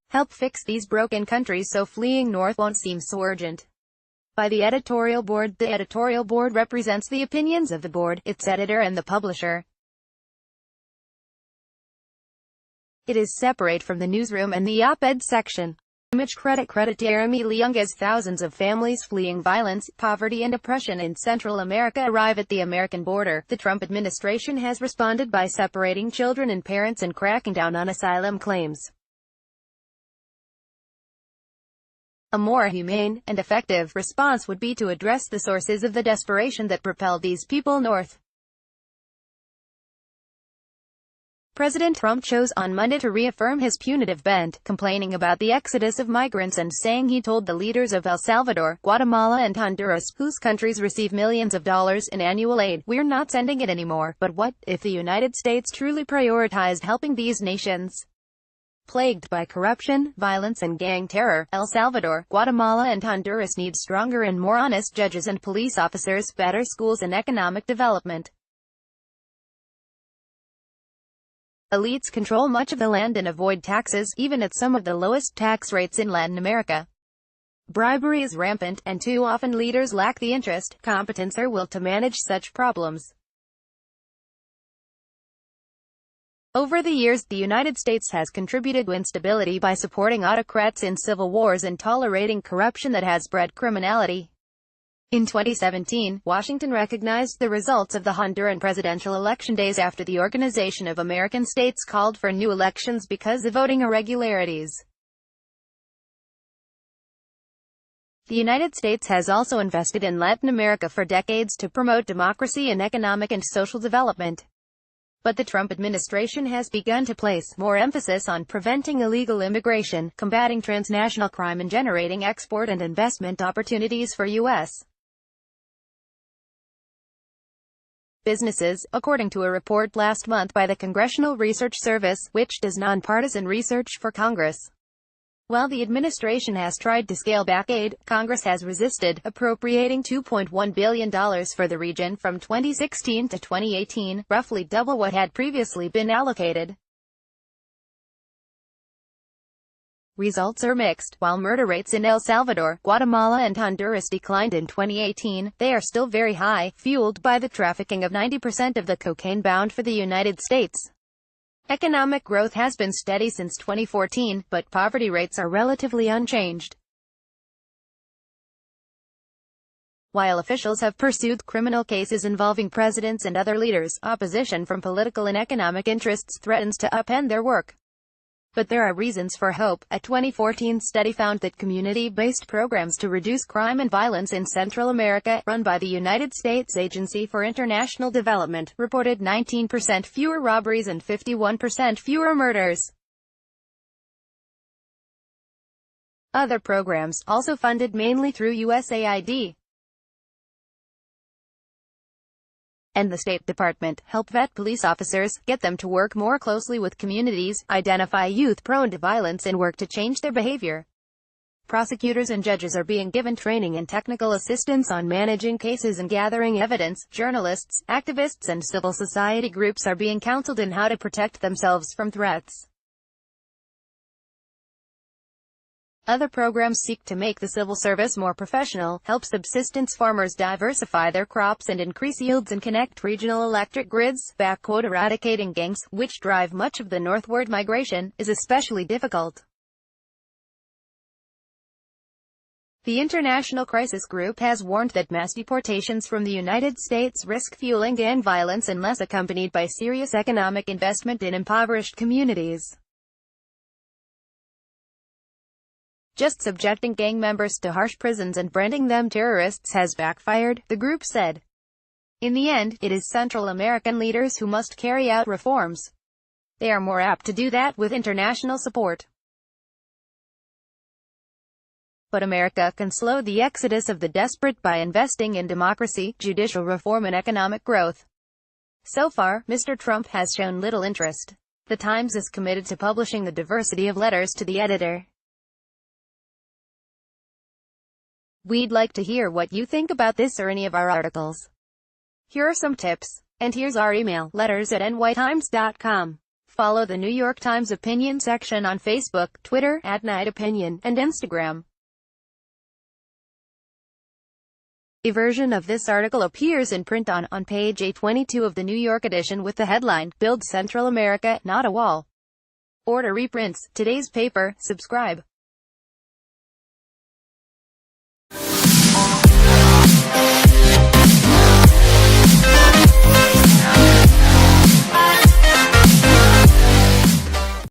Help fix these broken countries so fleeing north won't seem so urgent. By the editorial board. The editorial board represents the opinions of the board, its editor and the publisher. It is separate from the newsroom and the op-ed section. ImageCreditCreditJeremy LeungAs. Thousands of families fleeing violence, poverty and oppression in Central America arrive at the American border. The Trump administration has responded by separating children and parents and cracking down on asylum claims. A more humane and effective response would be to address the sources of the desperation that propelled these people north. President Trump chose on Monday to reaffirm his punitive bent, complaining about the exodus of migrants and saying he told the leaders of El Salvador, Guatemala and Honduras, whose countries receive millions of dollars in annual aid, "We're not sending it anymore." But what if the United States truly prioritized helping these nations? Plagued by corruption, violence and gang terror, El Salvador, Guatemala and Honduras need stronger and more honest judges and police officers, better schools and economic development. Elites control much of the land and avoid taxes, even at some of the lowest tax rates in Latin America. Bribery is rampant, and too often leaders lack the interest, competence or will to manage such problems. Over the years, the United States has contributed to instability by supporting autocrats in civil wars and tolerating corruption that has bred criminality. In 2017, Washington recognized the results of the Honduran presidential election days after the Organization of American States called for new elections because of voting irregularities. The United States has also invested in Latin America for decades to promote democracy and economic and social development. But the Trump administration has begun to place more emphasis on preventing illegal immigration, combating transnational crime and generating export and investment opportunities for U.S. businesses, according to a report last month by the Congressional Research Service, which does nonpartisan research for Congress. While the administration has tried to scale back aid, Congress has resisted, appropriating $2.1 billion for the region from 2016 to 2018, roughly double what had previously been allocated. Results are mixed. While murder rates in El Salvador, Guatemala and Honduras declined in 2018, they are still very high, fueled by the trafficking of 90% of the cocaine bound for the United States. Economic growth has been steady since 2014, but poverty rates are relatively unchanged. While officials have pursued criminal cases involving presidents and other leaders, opposition from political and economic interests threatens to upend their work. But there are reasons for hope. A 2014 study found that community-based programs to reduce crime and violence in Central America, run by the United States Agency for International Development, reported 19% fewer robberies and 51% fewer murders. Other programs, also funded mainly through USAID and the State Department, help vet police officers, get them to work more closely with communities, identify youth prone to violence and work to change their behavior. Prosecutors and judges are being given training and technical assistance on managing cases and gathering evidence. Journalists, activists and civil society groups are being counseled in how to protect themselves from threats. Other programs seek to make the civil service more professional, help subsistence farmers diversify their crops and increase yields and connect regional electric grids. Eradicating gangs, which drive much of the northward migration, is especially difficult. The International Crisis Group has warned that mass deportations from the United States risk fueling gang violence unless accompanied by serious economic investment in impoverished communities. Just subjecting gang members to harsh prisons and branding them terrorists has backfired, the group said. In the end, it is Central American leaders who must carry out reforms. They are more apt to do that with international support. But America can slow the exodus of the desperate by investing in democracy, judicial reform and economic growth. So far, Mr. Trump has shown little interest. The Times is committed to publishing the diversity of letters to the editor. We'd like to hear what you think about this or any of our articles. Here are some tips. And here's our email, letters@nytimes.com. Follow the New York Times opinion section on Facebook, Twitter, @NightOpinion, and Instagram. A version of this article appears in print on page A22 of the New York edition with the headline, Build Central America, Not a Wall. Order reprints. Today's paper. Subscribe.